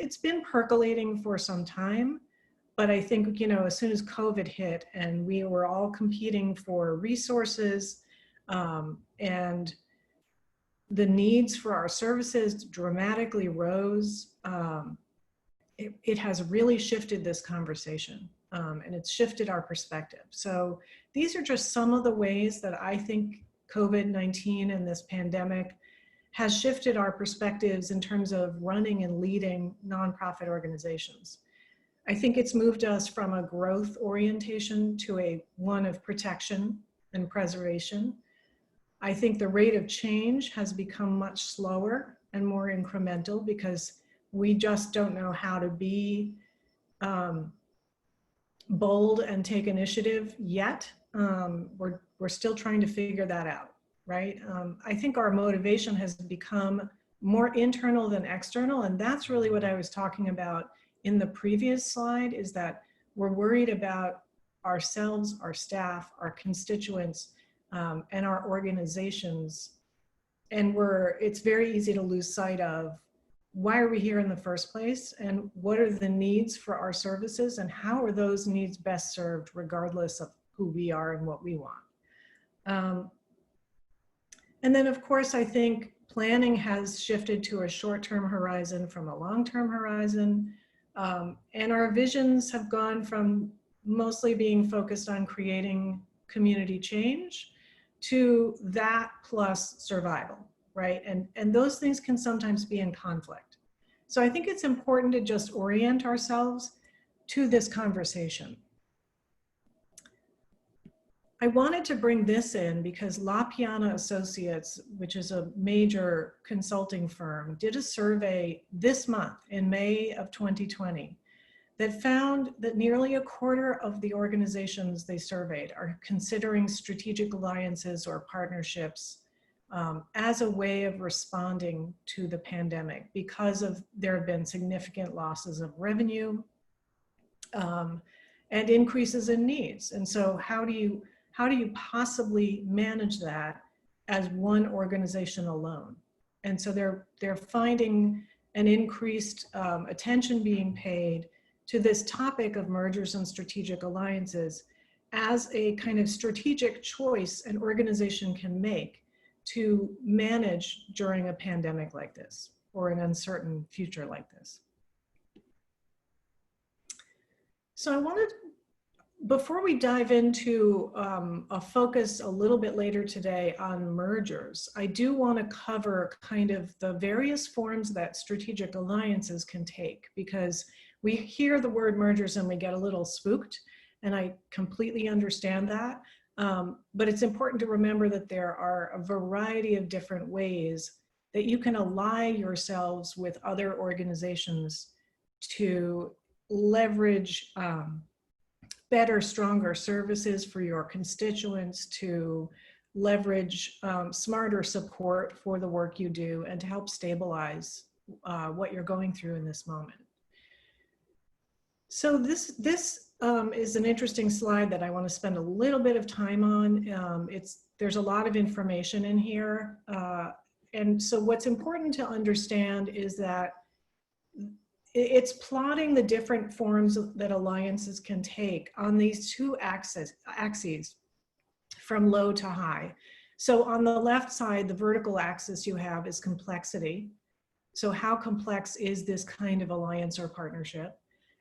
it's been percolating for some time, but I think, you know, as soon as COVID hit and we were all competing for resources, and the needs for our services dramatically rose, it has really shifted this conversation, and it's shifted our perspective. So these are just some of the ways that I think COVID-19 and this pandemic has shifted our perspectives in terms of running and leading nonprofit organizations. I think it's moved us from a growth orientation to one of protection and preservation. I think the rate of change has become much slower and more incremental because we just don't know how to be bold and take initiative yet. We're still trying to figure that out, right? I think our motivation has become more internal than external, and that's really what I was talking about in the previous slide, is that we're worried about ourselves, our staff, our constituents, and our organizations. And it's very easy to lose sight of why are we here in the first place, and what are the needs for our services, and how are those needs best served regardless of who we are and what we want. And then of course, I think planning has shifted to a short-term horizon from a long-term horizon. And our visions have gone from mostly being focused on creating community change to that plus survival, right? And those things can sometimes be in conflict. So I think it's important to just orient ourselves to this conversation. I wanted to bring this in because La Piana Associates, which is a major consulting firm, did a survey this month in May of 2020 that found that nearly a quarter of the organizations they surveyed are considering strategic alliances or partnerships as a way of responding to the pandemic because there have been significant losses of revenue and increases in needs. And so how do you possibly manage that as one organization alone? And so they're finding an increased attention being paid to this topic of mergers and strategic alliances as a kind of strategic choice an organization can make to manage during a pandemic like this or an uncertain future like this. So I wanted, before we dive into a focus a little bit later today on mergers, I do want to cover kind of the various forms that strategic alliances can take, because we hear the word mergers and we get a little spooked, and I completely understand that. But it's important to remember that there are a variety of different ways that you can ally yourselves with other organizations to leverage better, stronger services for your constituents, to leverage smarter support for the work you do, and to help stabilize what you're going through in this moment. So this is an interesting slide that I want to spend a little bit of time on. There's a lot of information in here. And so what's important to understand is that it's plotting the different forms that alliances can take on these two axes from low to high. So on the left side, the vertical axis you have is complexity. So how complex is this kind of alliance or partnership?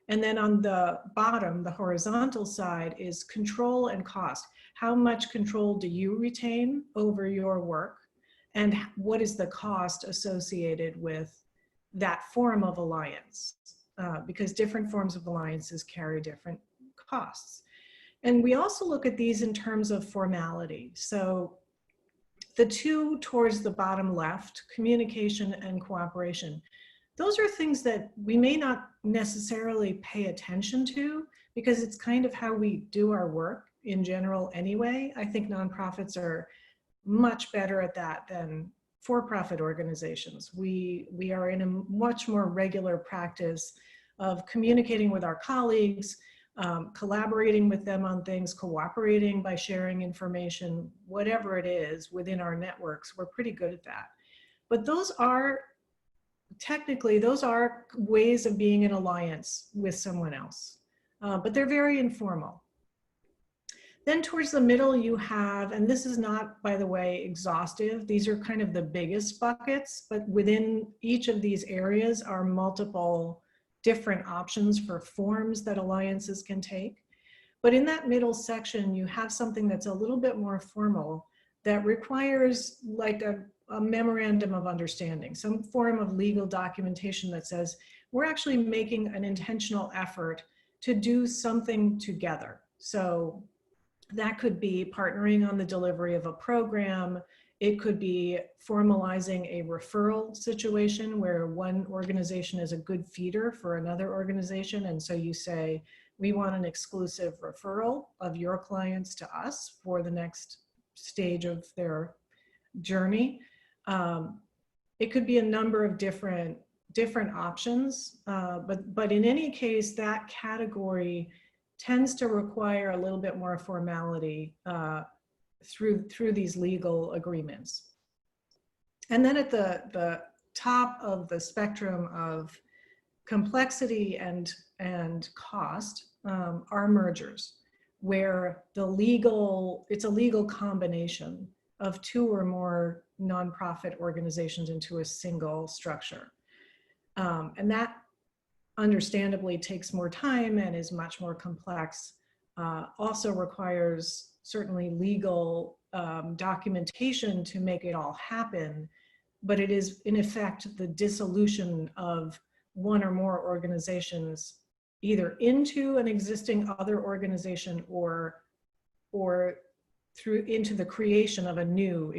And then on the bottom, the horizontal side, is control and cost. How much control do you retain over your work? And what is the cost associated with that form of alliance? Because different forms of alliances carry different costs. And we also look at these in terms of formality. So the two towards the bottom left, communication and cooperation, those are things that we may not necessarily pay attention to because it's kind of how we do our work in general anyway. I think nonprofits are much better at that than for-profit organizations. We are in a much more regular practice of communicating with our colleagues, collaborating with them on things, cooperating by sharing information, whatever it is within our networks. We're pretty good at that. But those are technically those are ways of being in alliance with someone else, but they're very informal. Then towards the middle you have, and this is not, by the way, exhaustive, these are kind of the biggest buckets, but within each of these areas are multiple different options for forms that alliances can take. But in that middle section, you have something that's a little bit more formal that requires like a memorandum of understanding, some form of legal documentation that says, we're actually making an intentional effort to do something together. So that could be partnering on the delivery of a program. It could be formalizing a referral situation where one organization is a good feeder for another organization. And so you say, we want an exclusive referral of your clients to us for the next stage of their journey. It could be a number of different options, but in any case, that category tends to require a little bit more formality through these legal agreements. And then at the top of the spectrum of complexity and cost are mergers, where it's a legal combination of two or more nonprofit organizations into a single structure. And that understandably takes more time and is much more complex. Also requires certainly legal documentation to make it all happen, but it is in effect the dissolution of one or more organizations either into an existing other organization or through into the creation of a new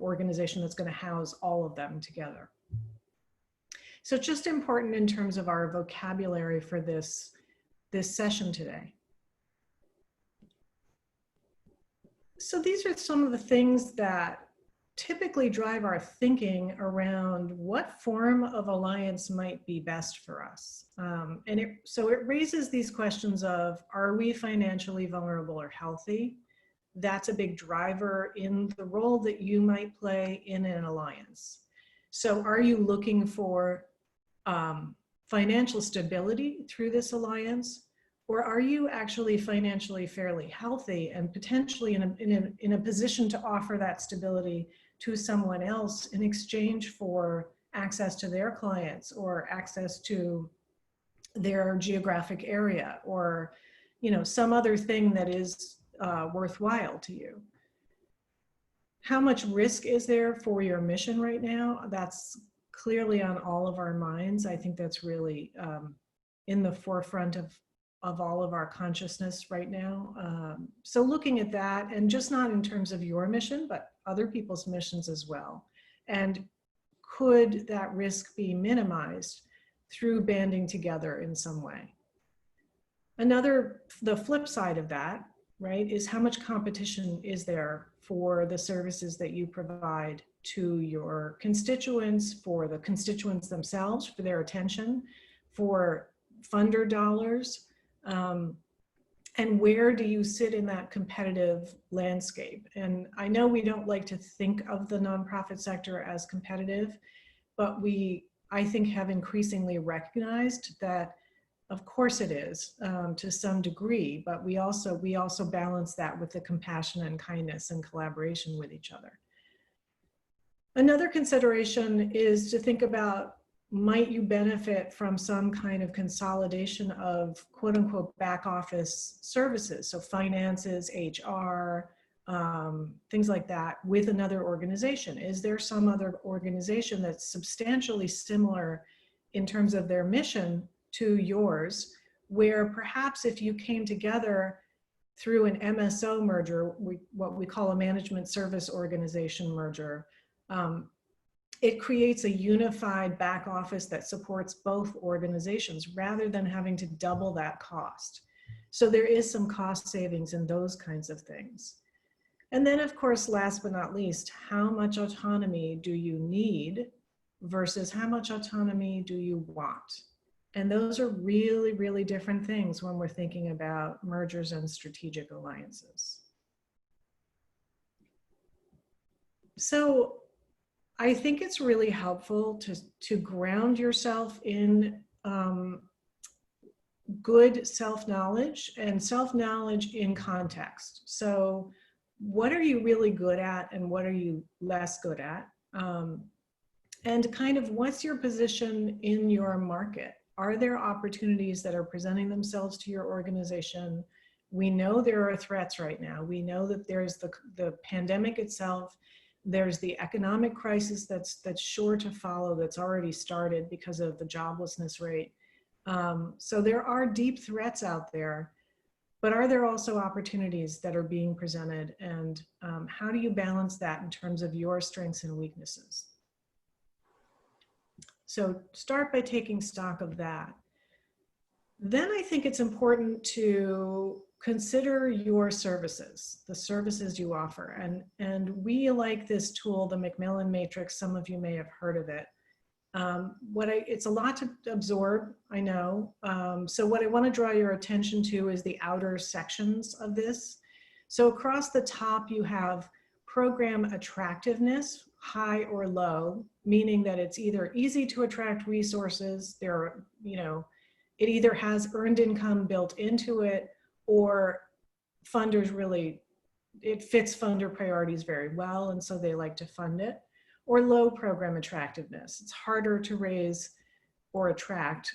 organization that's going to house all of them together. So just important in terms of our vocabulary for this session today. So these are some of the things that typically drive our thinking around what form of alliance might be best for us. So it raises these questions of, are we financially vulnerable or healthy? That's a big driver in the role that you might play in an alliance. So are you looking for financial stability through this alliance? Or are you actually financially fairly healthy and potentially in a position to offer that stability to someone else in exchange for access to their clients or access to their geographic area or some other thing that is worthwhile to you? How much risk is there for your mission right now? That's clearly on all of our minds. I think that's really in the forefront of all of our consciousness right now. So looking at that, and just not in terms of your mission, but other people's missions as well. And could that risk be minimized through banding together in some way? The flip side of that, right, is how much competition is there for the services that you provide to your constituents, for the constituents themselves, for their attention, for funder dollars, and where do you sit in that competitive landscape? And I know we don't like to think of the nonprofit sector as competitive, but I think, have increasingly recognized that, of course it is to some degree, but we also balance that with the compassion and kindness and collaboration with each other. Another consideration is to think about, might you benefit from some kind of consolidation of quote unquote back office services? So finances, HR, things like that with another organization. Is there some other organization that's substantially similar in terms of their mission to yours, where perhaps if you came together through an MSO merger, what we call a management service organization merger, it creates a unified back office that supports both organizations rather than having to double that cost. So there is some cost savings in those kinds of things. And then of course, last but not least, how much autonomy do you need versus how much autonomy do you want? And those are really, really different things when we're thinking about mergers and strategic alliances. So I think it's really helpful to ground yourself in good self-knowledge and self-knowledge in context. So what are you really good at and what are you less good at? And kind of what's your position in your market? Are there opportunities that are presenting themselves to your organization? We know there are threats right now. We know that there's the pandemic itself. There's the economic crisis that's sure to follow, that's already started because of the joblessness rate. So there are deep threats out there, but are there also opportunities that are being presented? And how do you balance that in terms of your strengths and weaknesses? So start by taking stock of that. Then I think it's important to consider your services, the services you offer. And we like this tool, the McMillan Matrix. Some of you may have heard of it. It's a lot to absorb, I know. So what I want to draw your attention to is the outer sections of this. So across the top, you have program attractiveness, high or low, meaning that it's either easy to attract resources, it either has earned income built into it, or funders really, it fits funder priorities very well, and so they like to fund it. Or low program attractiveness. It's harder to raise or attract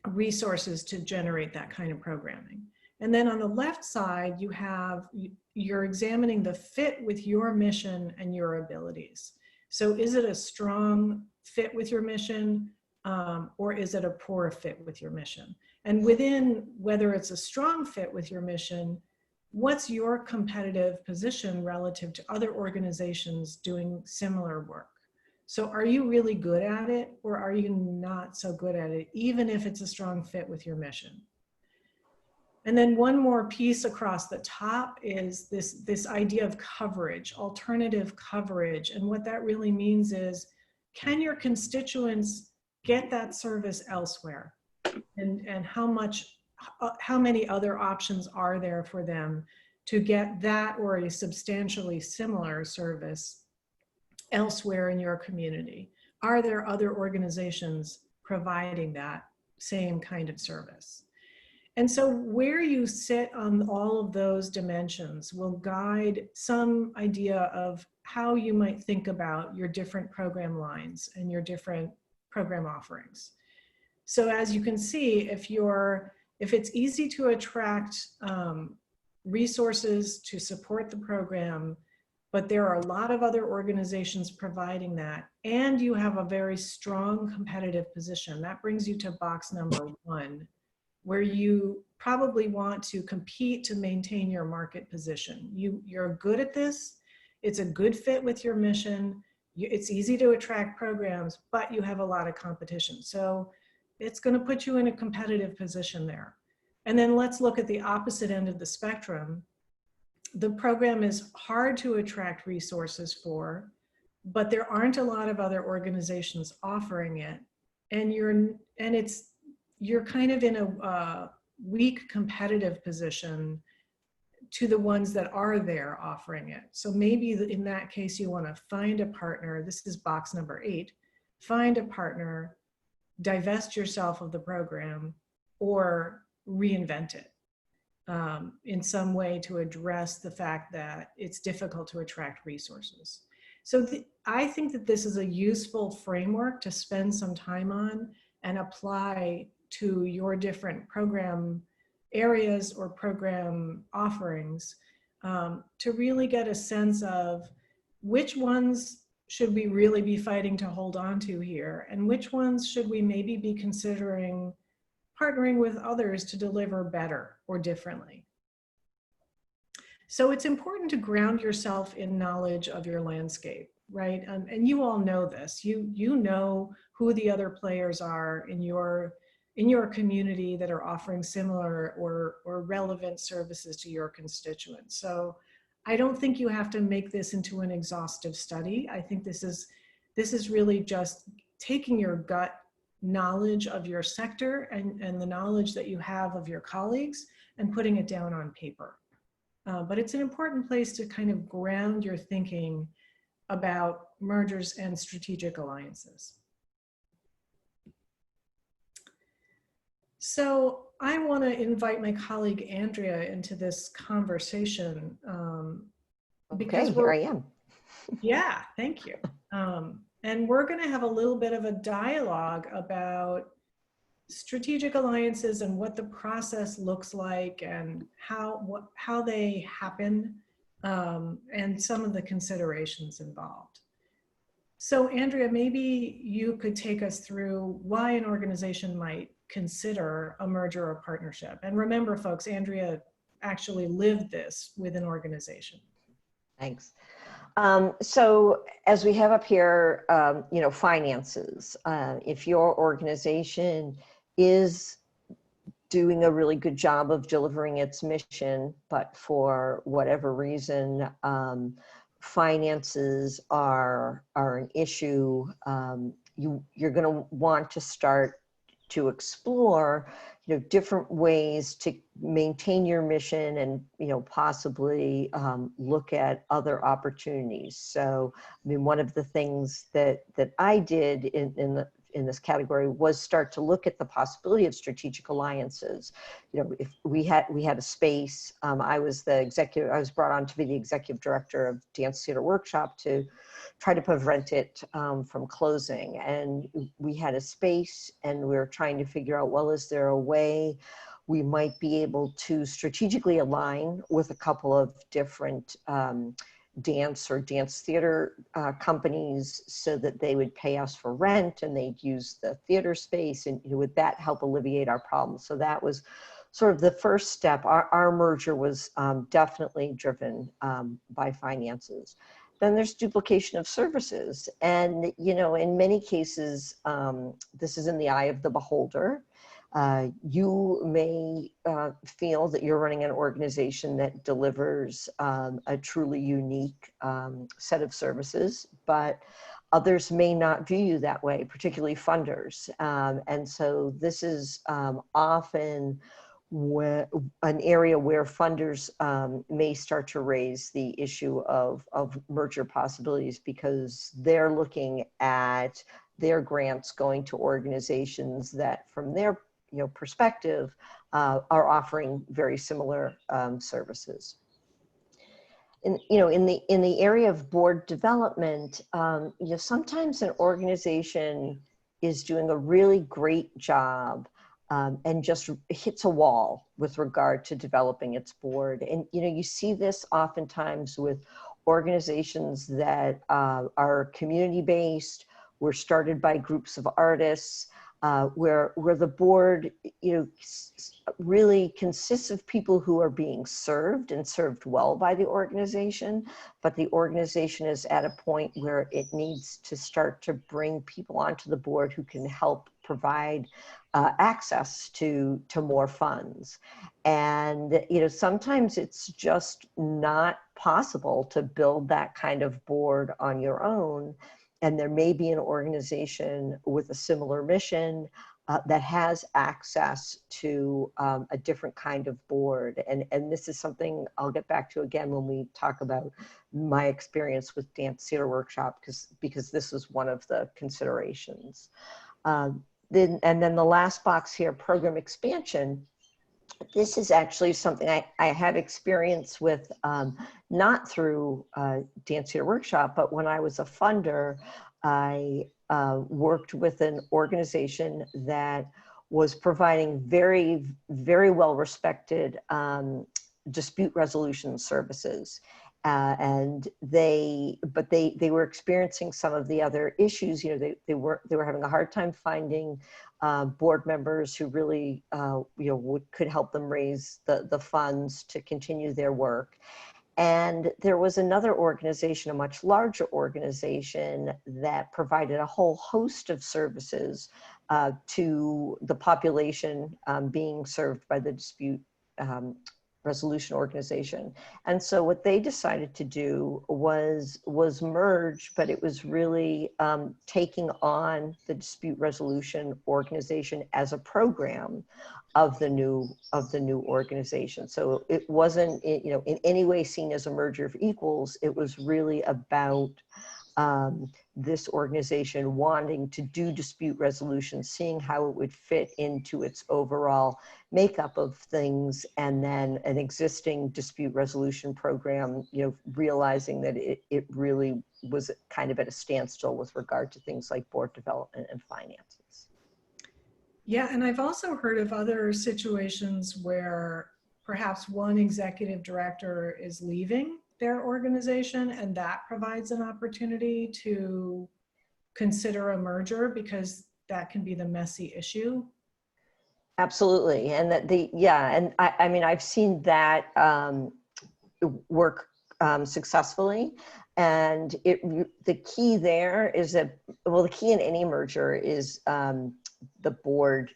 resources to generate that kind of programming. And then on the left side, you're examining the fit with your mission and your abilities. So is it a strong fit with your mission, or is it a poor fit with your mission? And within whether it's a strong fit with your mission, what's your competitive position relative to other organizations doing similar work? So are you really good at it, or are you not so good at it, even if it's a strong fit with your mission? And then one more piece across the top is this idea of coverage, alternative coverage. And what that really means is, can your constituents get that service elsewhere? And how many other options are there for them to get that or a substantially similar service elsewhere in your community? Are there other organizations providing that same kind of service? And so where you sit on all of those dimensions will guide some idea of how you might think about your different program lines and your different program offerings. So as you can see, if it's easy to attract resources to support the program, but there are a lot of other organizations providing that, and you have a very strong competitive position, that brings you to box number 1, where you probably want to compete to maintain your market position. You're good at this, it's a good fit with your mission, it's easy to attract programs, but you have a lot of competition. So it's going to put you in a competitive position there. And then let's look at the opposite end of the spectrum. The program is hard to attract resources for, but there aren't a lot of other organizations offering it. And you're kind of in a weak competitive position to the ones that are there offering it. So maybe in that case, you want to find a partner. This is box number 8. Find a partner, divest yourself of the program, or reinvent it in some way to address the fact that it's difficult to attract resources. So I think that this is a useful framework to spend some time on and apply to your different program areas or program offerings to really get a sense of which ones should we really be fighting to hold on to here, and which ones should we maybe be considering partnering with others to deliver better or differently. So it's important to ground yourself in knowledge of your landscape, right? And you all know this. You know who the other players are in your community that are offering similar or relevant services to your constituents. So I don't think you have to make this into an exhaustive study. I think this is really just taking your gut knowledge of your sector and the knowledge that you have of your colleagues and putting it down on paper. But it's an important place to kind of ground your thinking about mergers and strategic alliances. So I want to invite my colleague Andrea into this conversation. Because okay, here I am. Yeah, thank you. And we're going to have a little bit of a dialogue about strategic alliances and what the process looks like and how they happen, and some of the considerations involved. So Andrea, maybe you could take us through why an organization might consider a merger or partnership. And remember, folks, Andrea actually lived this with an organization. Thanks. So as we have up here, you know, finances. If your organization is doing a really good job of delivering its mission, but for whatever reason, finances are an issue, you're going to want to start to explore, you know, different ways to maintain your mission and, you know, possibly look at other opportunities. So, I mean, one of the things that I did in this category was start to look at the possibility of strategic alliances. You know, if we had a space, I was brought on to be the executive director of Dance Theater Workshop to try to prevent it from closing. And we had a space and we were trying to figure out, well, is there a way we might be able to strategically align with a couple of different dance or dance theater companies so that they would pay us for rent and they'd use the theater space, and would that help alleviate our problems? So that was sort of the first step. Our merger was definitely driven by finances. Then there's duplication of services. And, you know, in many cases, this is in the eye of the beholder. You may feel that you're running an organization that delivers a truly unique set of services, but others may not view you that way, particularly funders. And so this is often an area where funders may start to raise the issue of merger possibilities, because they're looking at their grants going to organizations that from their perspective are offering very similar services. In the area of board development, sometimes an organization is doing a really great job and just hits a wall with regard to developing its board. And, you see this oftentimes with organizations that are community-based, were started by groups of artists, where the board, really consists of people who are being served and served well by the organization, but the organization is at a point where it needs to start to bring people onto the board who can help provide access to more funds. And, sometimes it's just not possible to build that kind of board on your own. And there may be an organization with a similar mission that has access to a different kind of board. And this is something I'll get back to again when we talk about my experience with Dance Theater Workshop, because this is one of the considerations. Then the last box here, program expansion. This is actually something I had experience with, not through Dance Theater Workshop, but when I was a funder, I worked with an organization that was providing very, very well-respected dispute resolution services. And they were experiencing some of the other issues. They were having a hard time finding board members who really could help them raise the funds to continue their work. And there was another organization, a much larger organization, that provided a whole host of services to the population being served by the dispute resolution organization. And so what they decided to do was merge, but it was really taking on the dispute resolution organization as a program of the new organization. So it wasn't in any way seen as a merger of equals. It was really about this organization wanting to do dispute resolution, seeing how it would fit into its overall makeup of things, and then an existing dispute resolution program, realizing that it really was kind of at a standstill with regard to things like board development and finances. Yeah, and I've also heard of other situations where perhaps one executive director is leaving their organization, and that provides an opportunity to consider a merger, because that can be the messy issue. Absolutely. And and I mean, I've seen that work successfully. And the key there is that, well, the key in any merger is the board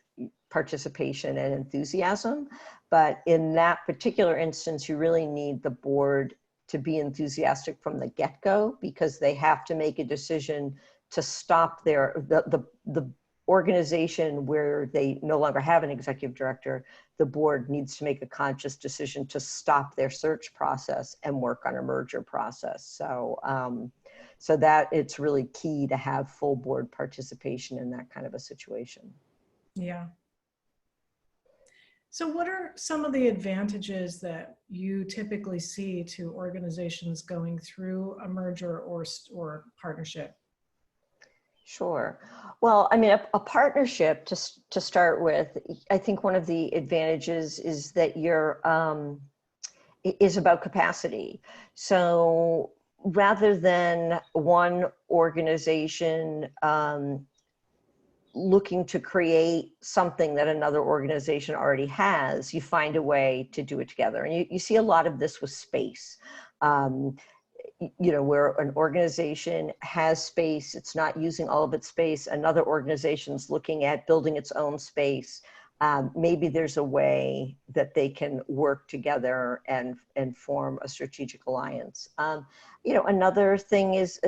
participation and enthusiasm. But in that particular instance, you really need the board to be enthusiastic from the get-go, because they have to make a decision to stop the organization where they no longer have an executive director. The board needs to make a conscious decision to stop their search process and work on a merger process. So, so that it's really key to have full board participation in that kind of a situation. Yeah. So what are some of the advantages that you typically see to organizations going through a merger or partnership? Sure. Well, I mean, a partnership, to start with, I think one of the advantages is that is about capacity. So rather than one organization looking to create something that another organization already has, you find a way to do it together. And you see a lot of this with space. Where an organization has space, it's not using all of its space, another organization's looking at building its own space. Maybe there's a way that they can work together and form a strategic alliance. Another thing is,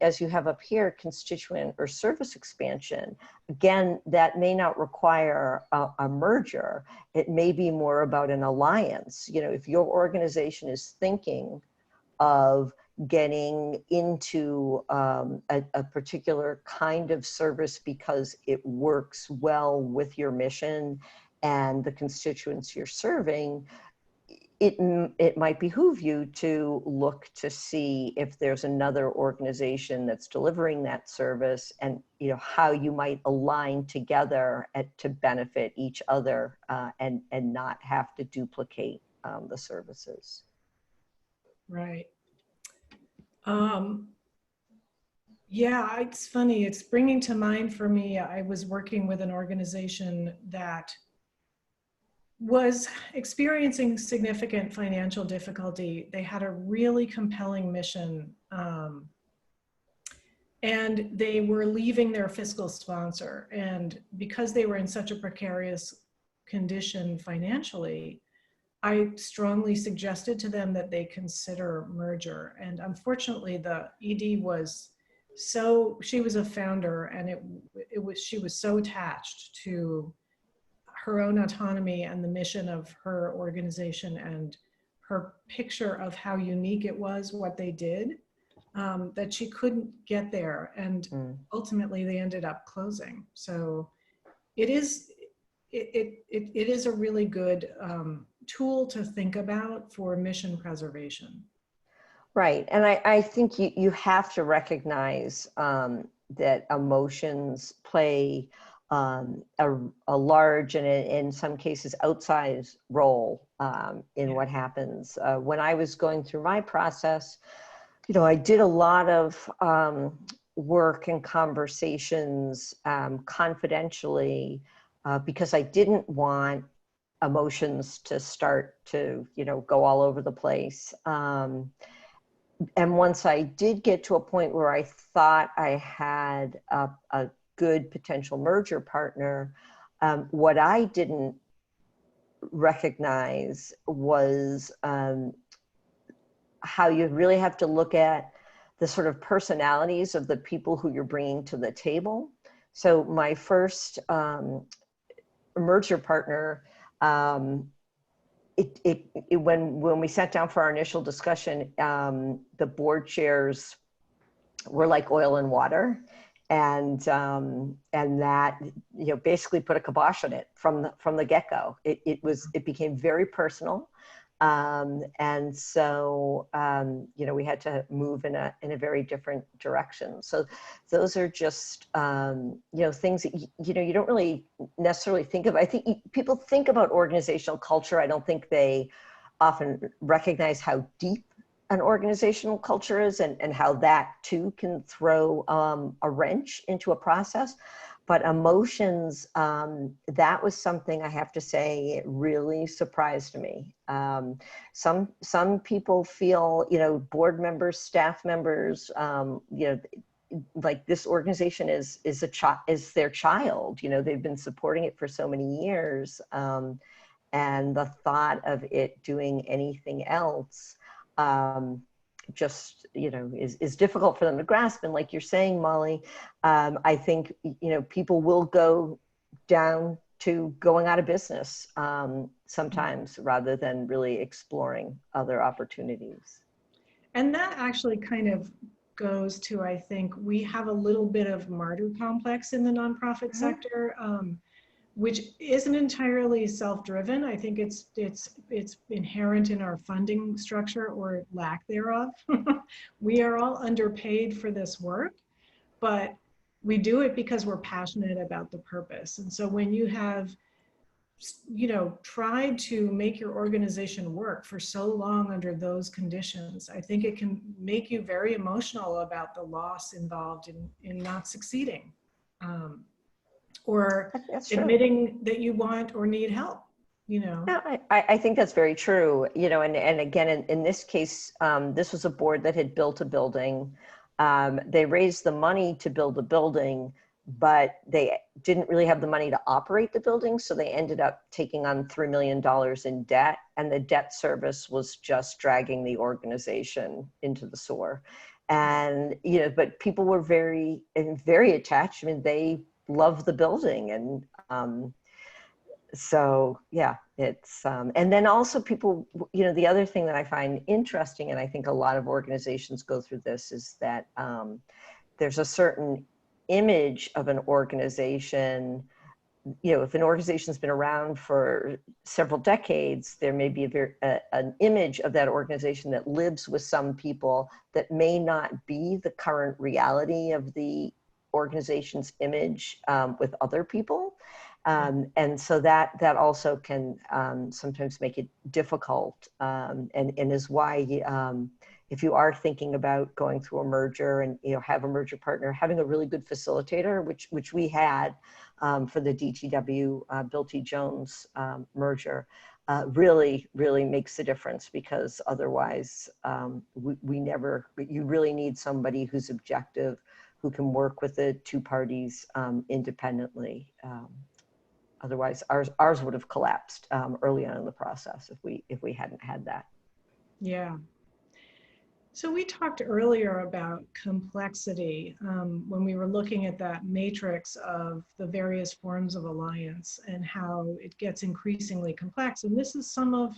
as you have up here, constituent or service expansion. Again, that may not require a merger. It may be more about an alliance. If your organization is thinking of getting into a particular kind of service because it works well with your mission and the constituents you're serving, it might behoove you to look to see if there's another organization that's delivering that service, and how you might align together to benefit each other and not have to duplicate the services. Right. Yeah, it's funny. It's bringing to mind for me, I was working with an organization that was experiencing significant financial difficulty. They had a really compelling mission, and they were leaving their fiscal sponsor. And because they were in such a precarious condition financially, I strongly suggested to them that they consider merger. And unfortunately, the ED she was a founder, and she was so attached to her own autonomy and the mission of her organization and her picture of how unique it was what they did, that she couldn't get there. And ultimately they ended up closing. So it is a really good tool to think about for mission preservation. Right. And I think you have to recognize that emotions play a large and in some cases outsized role in what happens. When I was going through my process, I did a lot of work and conversations confidentially because I didn't want emotions to start to, go all over the place. And once I did get to a point where I thought I had a good potential merger partner, what I didn't recognize was how you really have to look at the sort of personalities of the people who you're bringing to the table. So my first merger partner, when we sat down for our initial discussion, the board chairs were like oil and water, and that, you know, basically put a kibosh on it from the get-go. It became very personal, and so you know, we had to move in a very different direction. So those are just you know, things that you know, you don't really necessarily think of. I think people think about organizational culture. I don't think they often recognize how deep an organizational culture is, and how that too can throw a wrench into a process. But emotions, that was something I have to say, it really surprised me. Some people feel, you know, board members, staff members, you know, like this organization is their child. You know, they've been supporting it for so many years, and the thought of it doing anything else, just, you know, is difficult for them to grasp. And like you're saying, Molly, I think, you know, people will go down to going out of business sometimes, rather than really exploring other opportunities. And that actually kind of goes to, I think, we have a little bit of martyr complex in the nonprofit sector, which isn't entirely self-driven. I think it's inherent in our funding structure or lack thereof. We are all underpaid for this work, but we do it because we're passionate about the purpose. And so when you have, you know, tried to make your organization work for so long under those conditions, I think it can make you very emotional about the loss involved in not succeeding. Or admitting that you want or need help, you know. Yeah, I think that's very true. You know, and again, in this case, this was a board that had built a building. They raised the money to build the building, but they didn't really have the money to operate the building. So they ended up taking on $3 million in debt, and the debt service was just dragging the organization into the sewer. And, you know, but people were very attached. I mean, they love the building, and so yeah, it's and then also people, you know, the other thing that I find interesting, and I think a lot of organizations go through this, is that there's a certain image of an organization. You know, if an organization's been around for several decades, there may be an image of that organization that lives with some people that may not be the current reality of the organization's image with other people. And so that also can sometimes make it difficult, and is why if you are thinking about going through a merger and, you know, have a merger partner, having a really good facilitator, which we had for the DTW Bill T. Jones merger, really makes a difference, because otherwise you really need somebody who's objective, who can work with the two parties independently. Otherwise, ours would have collapsed early on in the process if we hadn't had that. Yeah. So we talked earlier about complexity when we were looking at that matrix of the various forms of alliance and how it gets increasingly complex. And this is some of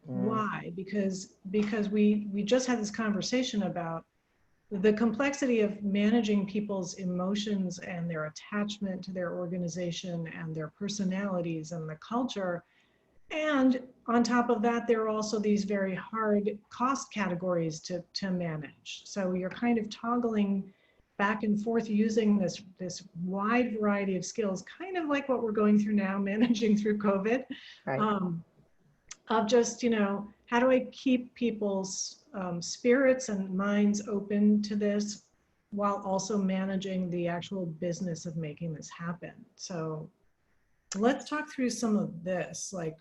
why, because we just had this conversation about the complexity of managing people's emotions and their attachment to their organization and their personalities and the culture. And on top of that, there are also these very hard cost categories to manage. So you're kind of toggling back and forth using this wide variety of skills, kind of like what we're going through now, managing through COVID, Right. of just, you know, how do I keep people's spirits and minds open to this while also managing the actual business of making this happen. So let's talk through some of this, like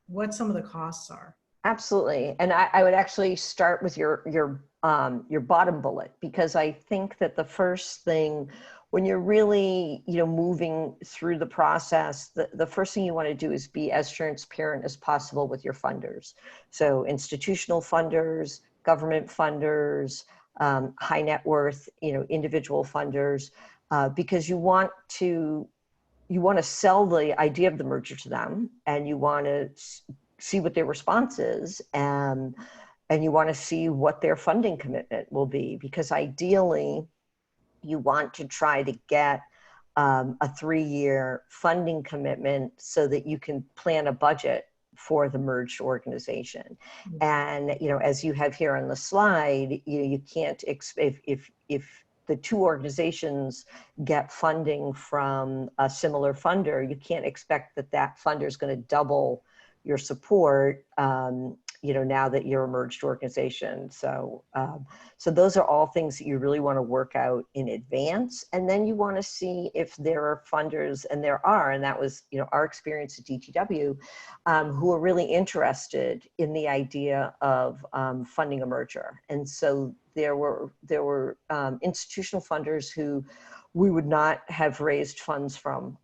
what some of the costs are. Absolutely. And I would actually start with your bottom bullet, because I think that the first thing, when you're really, you know, moving through the process, the first thing you want to do is be as transparent as possible with your funders. So institutional funders, government funders, high net worth, you know, individual funders, because you want to sell the idea of the merger to them, and you want to see what their response is, and and you want to see what their funding commitment will be, because ideally you want to try to get a 3-year funding commitment so that you can plan a budget for the merged organization. And, you know, as you have here on the slide, you can't, if the two organizations get funding from a similar funder, you can't expect that that funder is going to double your support, you know, now that you're a merged organization. So, so those are all things that you really want to work out in advance. And then you want to see if there are funders, and there are, and that was, you know, our experience at DTW, who are really interested in the idea of funding a merger. And so there were institutional funders who we would not have raised funds from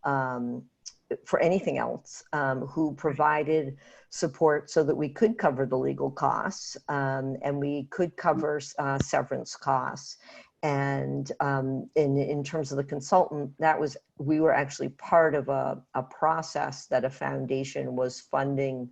for anything else, who provided support so that we could cover the legal costs, and we could cover severance costs. And in terms of the consultant, that was, we were actually part of a process that a foundation was funding,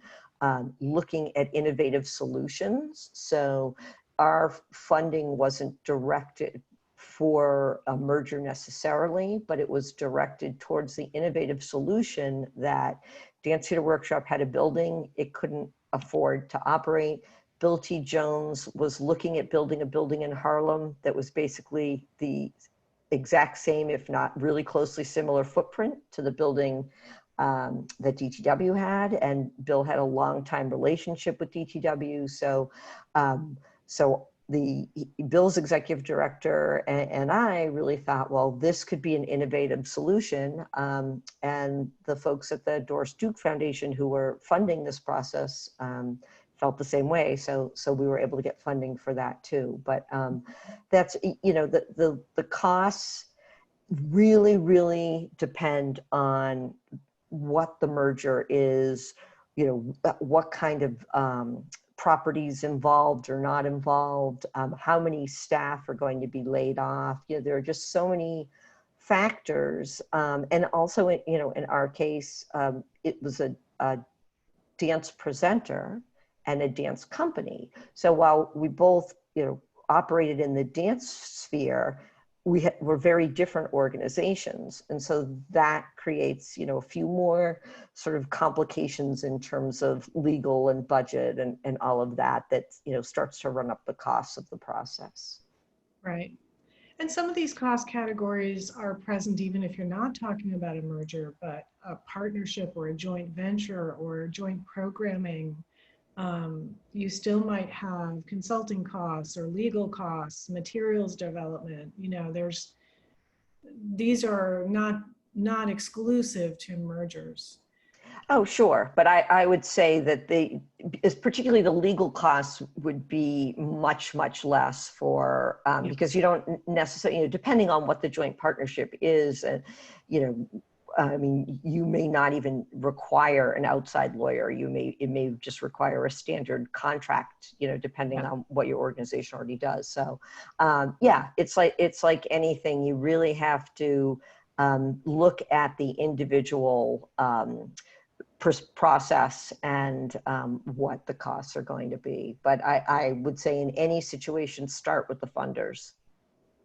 looking at innovative solutions. So our funding wasn't directed for a merger necessarily, but it was directed towards the innovative solution that Dance Theater Workshop had a building it couldn't afford to operate. Bill T. Jones was looking at building a building in Harlem that was basically the exact same, if not really closely similar footprint to the building that DTW had. And Bill had a long time relationship with DTW. So, Bill's executive director and I really thought, well, this could be an innovative solution. And the folks at the Doris Duke Foundation who were funding this process felt the same way. So we were able to get funding for that too. But that's, you know, the costs really, really depend on what the merger is, you know, what kind of properties involved or not involved, how many staff are going to be laid off. You know, there are just so many factors. And also, you know, in our case, it was a dance presenter and a dance company. So while we both, you know, operated in the dance sphere, we're very different organizations. And so that creates, you know, a few more sort of complications in terms of legal and budget and all of that, you know, starts to run up the costs of the process. Right. And some of these cost categories are present even if you're not talking about a merger, but a partnership or a joint venture or joint programming. You still might have consulting costs or legal costs, materials development. You know, these are not exclusive to mergers. Oh, sure. But I would say that particularly the legal costs would be much, much less for, because you don't necessarily, you know, depending on what the joint partnership is, and, you know, I mean, you may not even require an outside lawyer. It may just require a standard contract, you know, depending on what your organization already does. So, yeah, it's like anything. You really have to look at the individual process and what the costs are going to be. But I would say in any situation, start with the funders.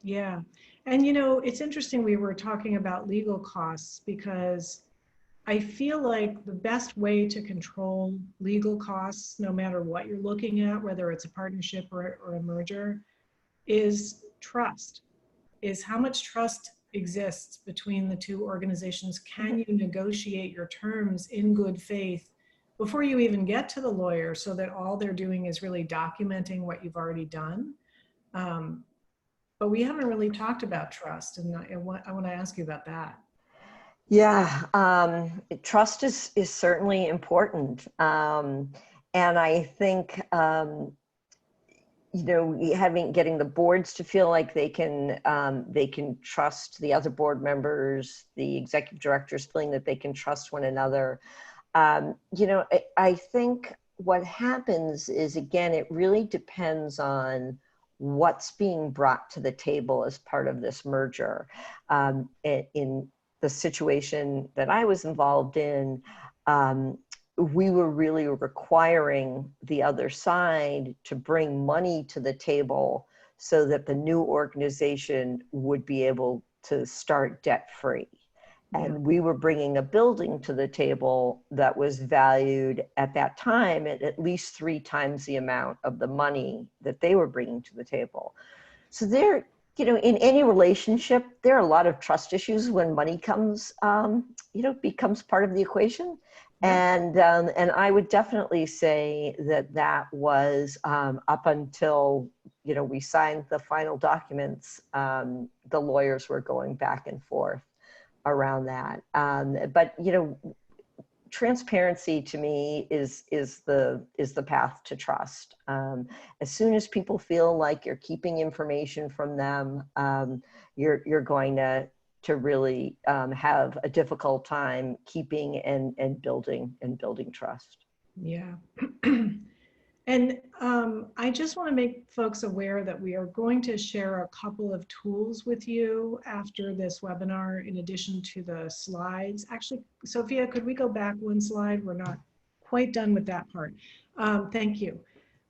Yeah. And, you know, it's interesting we were talking about legal costs because I feel like the best way to control legal costs, no matter what you're looking at, whether it's a partnership or a merger, is trust, is how much trust exists between the two organizations. Can you negotiate your terms in good faith before you even get to the lawyer so that all they're doing is really documenting what you've already done? But we haven't really talked about trust, and I want to ask you about that. Yeah, trust is certainly important. And I think, you know, getting the boards to feel like they can trust the other board members, the executive directors feeling that they can trust one another. You know, I think what happens is, again, it really depends on what's being brought to the table as part of this merger. In the situation that I was involved in, we were really requiring the other side to bring money to the table so that the new organization would be able to start debt-free. And we were bringing a building to the table that was valued at that time at least 3 times the amount of the money that they were bringing to the table. So there, you know, in any relationship, there are a lot of trust issues when money comes, you know, becomes part of the equation. And I would definitely say that that was up until, you know, we signed the final documents, the lawyers were going back and forth around that. But, you know, transparency to me is the path to trust. As soon as people feel like you're keeping information from them, you're going to really have a difficult time keeping and building trust. Yeah. And I just want to make folks aware that we are going to share a couple of tools with you after this webinar, in addition to the slides. Actually, Sophia, could we go back 1 slide? We're not quite done with that part. Thank you.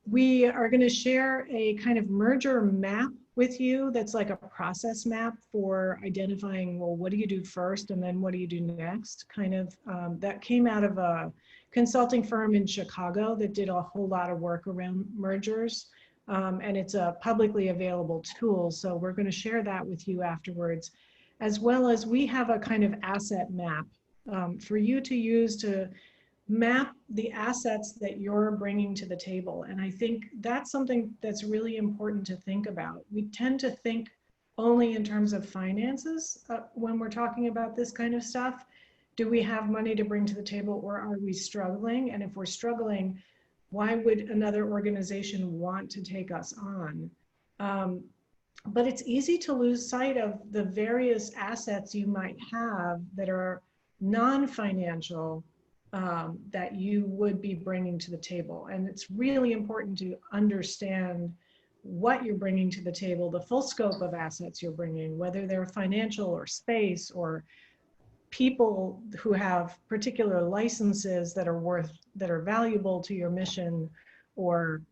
We are going to share a kind of merger map with you that's like a process map for identifying, well, what do you do first and then what do you do next? Kind of that came out of a consulting firm in Chicago that did a whole lot of work around mergers. And it's a publicly available tool. So we're going to share that with you afterwards, as well as we have a kind of asset map for you to use to map the assets that you're bringing to the table. And I think that's something that's really important to think about. We tend to think only in terms of finances when we're talking about this kind of stuff. Do we have money to bring to the table, or are we struggling? And if we're struggling, why would another organization want to take us on? But it's easy to lose sight of the various assets you might have that are non-financial that you would be bringing to the table. And it's really important to understand what you're bringing to the table, the full scope of assets you're bringing, whether they're financial or space or people who have particular licenses that are valuable to your mission, or,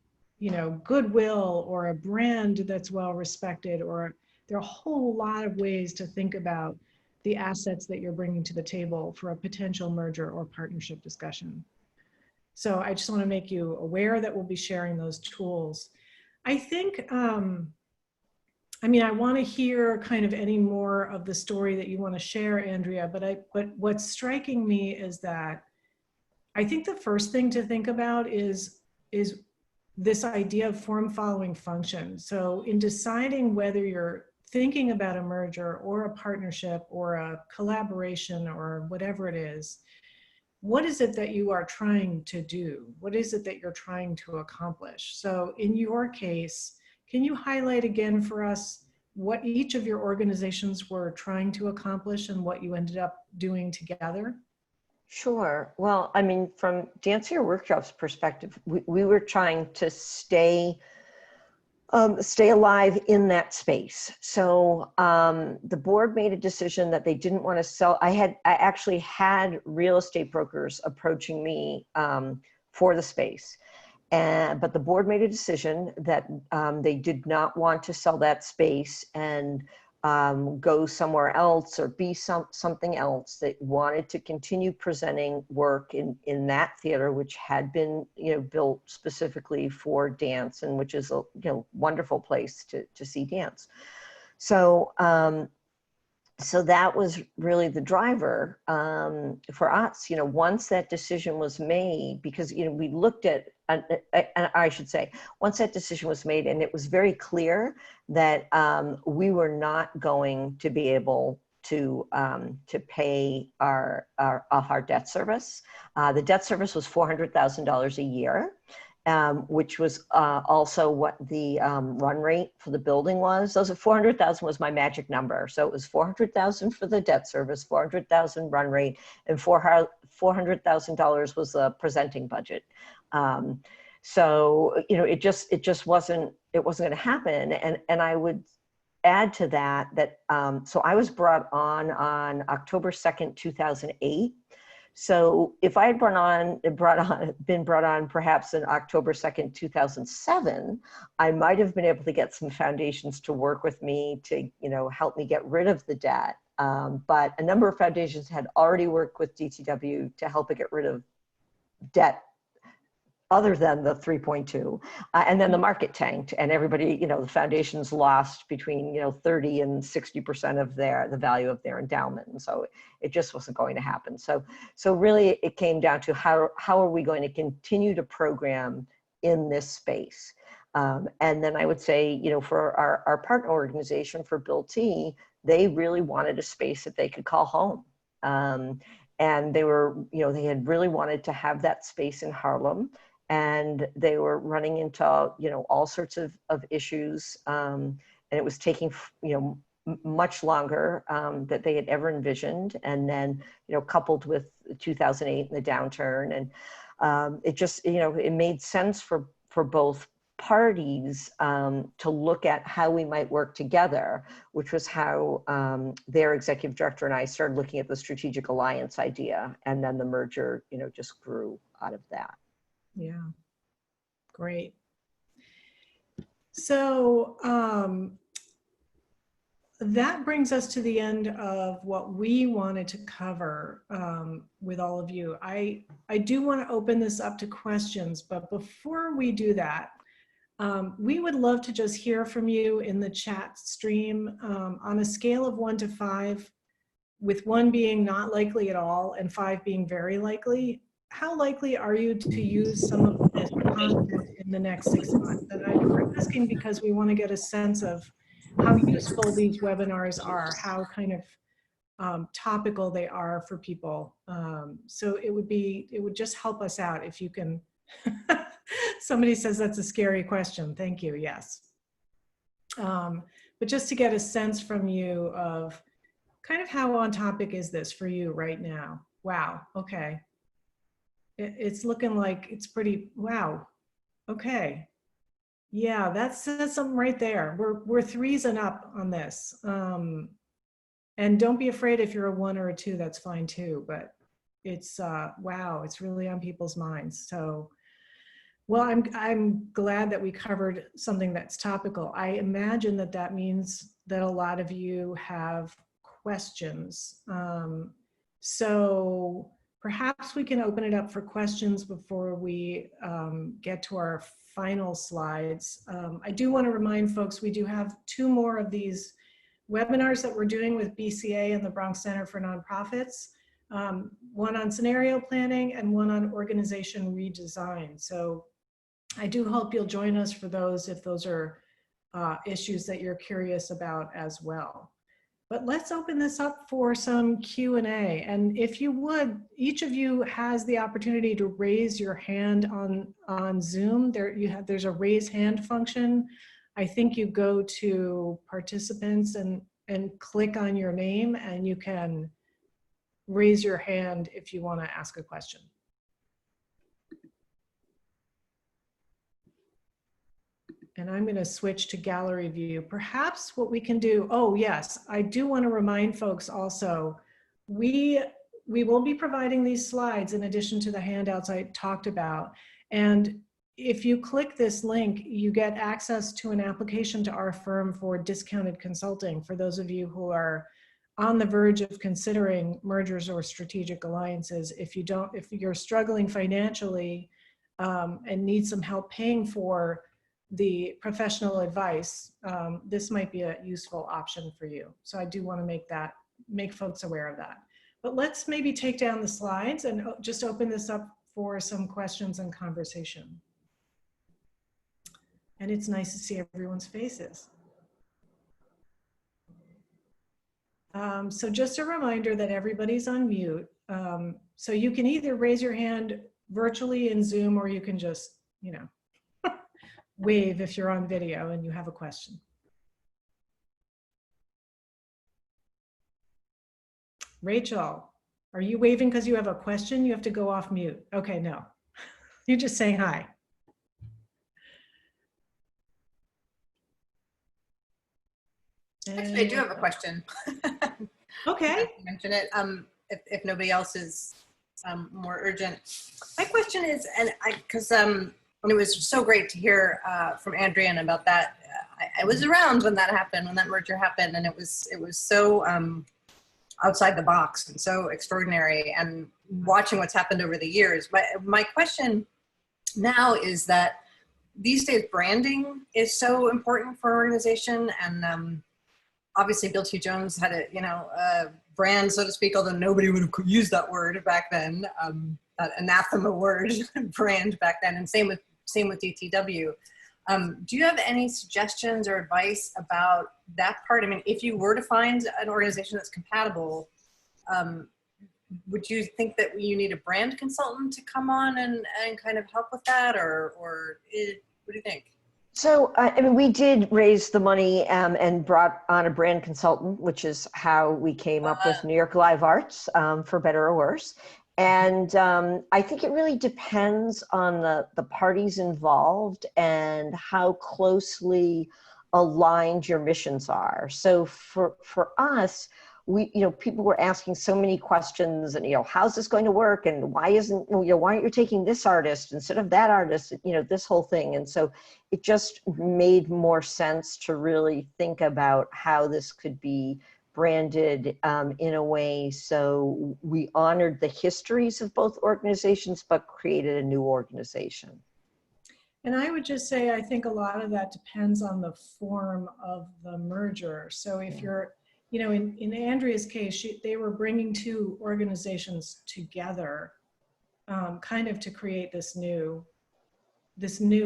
you know, goodwill, or a brand that's well respected, or there are a whole lot of ways to think about the assets that you're bringing to the table for a potential merger or partnership discussion. So I just want to make you aware that we'll be sharing those tools. I think, I mean, I want to hear kind of any more of the story that you want to share, Andrea, but what's striking me is that I think the first thing to think about is this idea of form following function. So in deciding whether you're thinking about a merger or a partnership or a collaboration or whatever it is, what is it that you are trying to do? What is it that you're trying to accomplish? So in your case, can you highlight again for us what each of your organizations were trying to accomplish and what you ended up doing together? Sure. Well, I mean, from Dance Your Workshop's perspective, we were trying to stay alive in that space. So the board made a decision that they didn't want to sell. I actually had real estate brokers approaching me for the space. But the board made a decision that they did not want to sell that space and go somewhere else or be something else. They wanted to continue presenting work in that theater, which had been, you know, built specifically for dance, and which is a, you know, wonderful place to see dance. So so that was really the driver for us. You know, once that decision was made, because, you know, we looked at, I should say, once that decision was made and it was very clear that we were not going to be able to pay our debt service. The debt service was $400,000 a year. Which was also what the run rate for the building was. Those 400,000 was my magic number. So it was 400,000 for the debt service, 400,000 run rate, and $400,000 was the presenting budget. So, you know, it just wasn't going to happen. And I would add to that so I was brought on October 2nd, 2008. So if I had been brought on perhaps in October 2nd, 2007, I might have been able to get some foundations to work with me to, help me get rid of the debt. But a number of foundations had already worked with DTW to help it get rid of debt other than the 3.2, and then the market tanked, and everybody, the foundations lost between 30 and 60% of the value of their endowment, and so it just wasn't going to happen. So really, it came down to how are we going to continue to program in this space, and then I would say, for our partner organization, for Bill T, they really wanted a space that they could call home. And they were, they had really wanted to have that space in Harlem. And they were running into, all sorts of issues. And it was taking, much longer that they had ever envisioned. And then, coupled with 2008 and the downturn. And it just, it made sense for both parties to look at how we might work together, which was how their executive director and I started looking at the strategic alliance idea. And then the merger, just grew out of that. Yeah, great. So that brings us to the end of what we wanted to cover with all of you. I do want to open this up to questions, but before we do that, we would love to just hear from you in the chat stream on a scale of 1 to 5, with 1 being not likely at all and 5 being very likely. How likely are you to use some of this content in the next 6 months? And we're asking because we want to get a sense of how useful these webinars are, how kind of topical they are for people. So it would just help us out if you can. Somebody says that's a scary question. Thank you. Yes. But just to get a sense from you of kind of how on topic is this for you right now? Wow. Okay. It's looking like it's pretty, wow. Okay. Yeah, that's something right there. We're 3s and up on this. And don't be afraid if you're a 1 or a 2, that's fine too, but it's, wow, it's really on people's minds. So, well, I'm glad that we covered something that's topical. I imagine that means that a lot of you have questions. So perhaps we can open it up for questions before we get to our final slides. I do want to remind folks, we do have 2 more of these webinars that we're doing with BCA and the Bronx Center for Nonprofits. One on scenario planning and one on organization redesign. So I do hope you'll join us for those if those are issues that you're curious about as well. But let's open this up for some Q&A. And if you would, each of you has the opportunity to raise your hand on Zoom. There's a raise hand function. I think you go to participants and click on your name, and you can raise your hand if you want to ask a question. And I'm going to switch to gallery view. Perhaps what we can do, oh yes, I do want to remind folks also, we will be providing these slides in addition to the handouts I talked about. And if you click this link, you get access to an application to our firm for discounted consulting for those of you who are on the verge of considering mergers or strategic alliances. If you're struggling financially and need some help paying for the professional advice, this might be a useful option for you. So I do want to make folks aware of that. But let's maybe take down the slides and just open this up for some questions and conversation. And it's nice to see everyone's faces. So just a reminder that everybody's on mute. So you can either raise your hand virtually in Zoom, or you can just, wave if you're on video and you have a question. Rachel, are you waving because you have a question? You have to go off mute. Okay, no. You're just saying hi. Actually, I do have a question. Okay. Mention it. If nobody else is more urgent. My question is, and it was so great to hear from Andrea about that. I was around when that happened, when that merger happened, and it was so outside the box and so extraordinary. And watching what's happened over the years, my question now is that these days branding is so important for an organization, and obviously Bill T. Jones had a brand, so to speak, although nobody would have used that word back then, that anathema word, brand back then, and same with DTW. Do you have any suggestions or advice about that part? I mean, if you were to find an organization that's compatible, would you think that you need a brand consultant to come on and kind of help with that, or what do you think? So, I mean, we did raise the money and brought on a brand consultant, which is how we came up with New York Live Arts, for better or worse. And I think it really depends on the parties involved and how closely aligned your missions are. So for us, people were asking so many questions, and, how's this going to work? And why aren't you taking this artist instead of that artist? This whole thing. And so it just made more sense to really think about how this could be branded in a way so we honored the histories of both organizations, but created a new organization. And I would just say, I think a lot of that depends on the form of the merger. So if you're, in Andrea's case, they were bringing two organizations together, kind of to create this new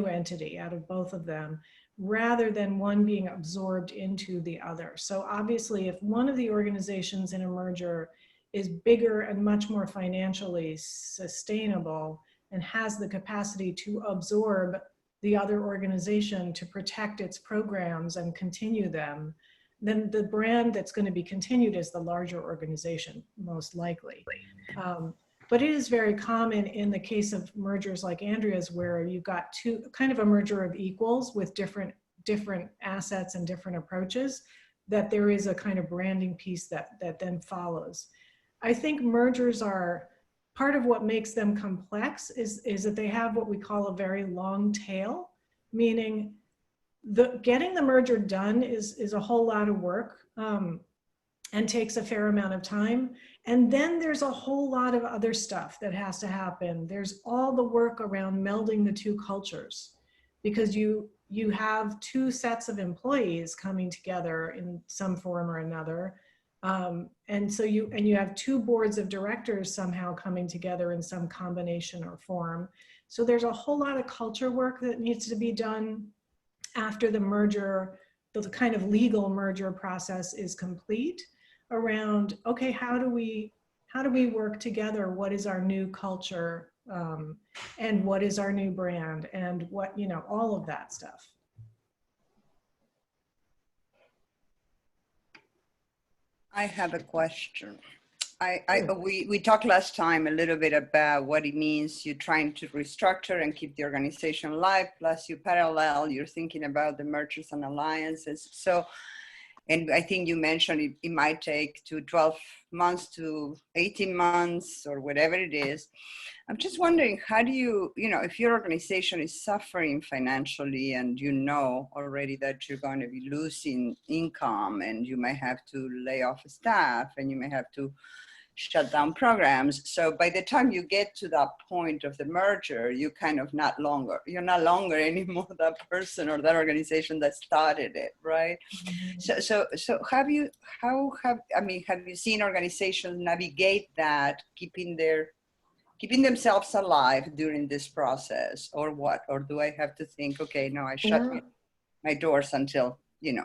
entity out of both of them, rather than one being absorbed into the other. So obviously, if one of the organizations in a merger is bigger and much more financially sustainable and has the capacity to absorb the other organization to protect its programs and continue them, then the brand that's going to be continued is the larger organization, most likely. But it is very common in the case of mergers like Andrea's, where you've got kind of a merger of equals with different assets and different approaches, that there is a kind of branding piece that then follows. I think mergers are, part of what makes them complex is that they have what we call a very long tail, meaning getting the merger done is a whole lot of work and takes a fair amount of time. And then there's a whole lot of other stuff that has to happen. There's all the work around melding the two cultures, because you have two sets of employees coming together in some form or another. And so you have two boards of directors somehow coming together in some combination or form. So there's a whole lot of culture work that needs to be done after the merger, the kind of legal merger process is complete, around, okay, how do we work together? What is our new culture? And what is our new brand? And what, all of that stuff. I have a question. We talked last time a little bit about what it means you're trying to restructure and keep the organization alive, plus you parallel, you're thinking about the mergers and alliances. So, and I think you mentioned it might take 12 months to 18 months or whatever it is. I'm just wondering, how do you, if your organization is suffering financially and already that you're going to be losing income and you may have to lay off staff and you may have to shut down programs. So by the time you get to that point of the merger, you're not longer anymore that person or that organization that started it, right? Mm-hmm. So have you seen organizations navigate that, keeping themselves alive during this process, or what? Or do I have to think, okay, no, I shut my doors until,